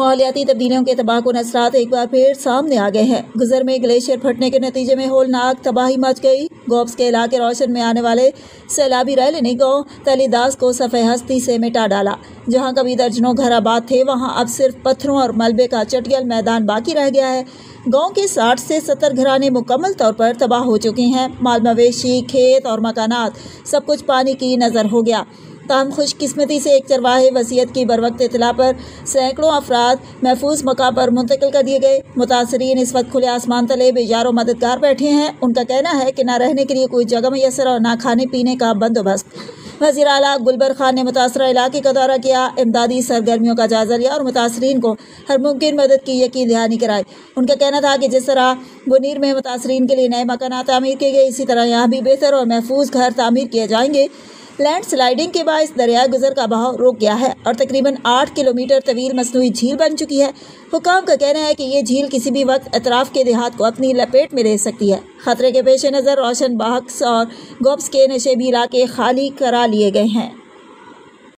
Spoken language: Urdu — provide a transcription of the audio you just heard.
ماحولیاتی تبدیلیوں کے تباہ کن اثرات ایک بار پھر سامنے آ گئے ہیں۔ گزر میں گلیشیئر پھٹنے کے نتیجے میں ہولناک تباہی مچ گئی۔ گوبس کے علاقے روشن میں آنے والے سیلابی ریلے نے گاؤں تلی داس کو صفحہ ہستی سے مٹا ڈالا۔ جہاں کبھی درجنوں گھر آباد تھے وہاں اب صرف پتھروں اور ملبے کا چٹیل میدان باقی رہ گیا ہے۔ گاؤں کے 60 سے 70 گھرانے مکمل طور پر تباہ ہو چکے ہیں۔ مال مویشی، کھیت اور مکانات سب کچھ پانی کی نظر ہو گیا۔ تاہم خوش قسمتی سے ایک چرواہے وصیت کی بروقت اطلاع پر سینکڑوں افراد محفوظ مقام پر منتقل کر دیے گئے۔ متاثرین اس وقت کھلے آسمان تلے بے یار و مددگار بیٹھے ہیں۔ ان کا کہنا ہے کہ نہ رہنے کے لیے کوئی جگہ میسر اور نہ کھانے پینے کا بندوبست۔ وزیر اعلیٰ گلبر خان نے متاثرہ علاقے کا دورہ کیا، امدادی سرگرمیوں کا جائزہ لیا اور متاثرین کو ہر ممکن مدد کی یقین دہانی کرائی۔ ان کا کہنا تھا کہ جس طرح بنیر میں متاثرین کے لیے نئے مکانات تعمیر کیے گئے، اسی طرح یہاں بھی بہتر اور محفوظ گھر تعمیر کیے جائیں گے۔ لینڈ سلائیڈنگ کے باعث دریائے گزر کا بہاؤ رک گیا ہے اور تقریباً 8 کلومیٹر طویل مصنوعی جھیل بن چکی ہے۔ حکام کا کہنا ہے کہ یہ جھیل کسی بھی وقت اطراف کے دیہات کو اپنی لپیٹ میں لے سکتی ہے۔ خطرے کے پیش نظر روشن باکس اور گوبس کے نشیبی علاقے خالی کرا لیے گئے ہیں۔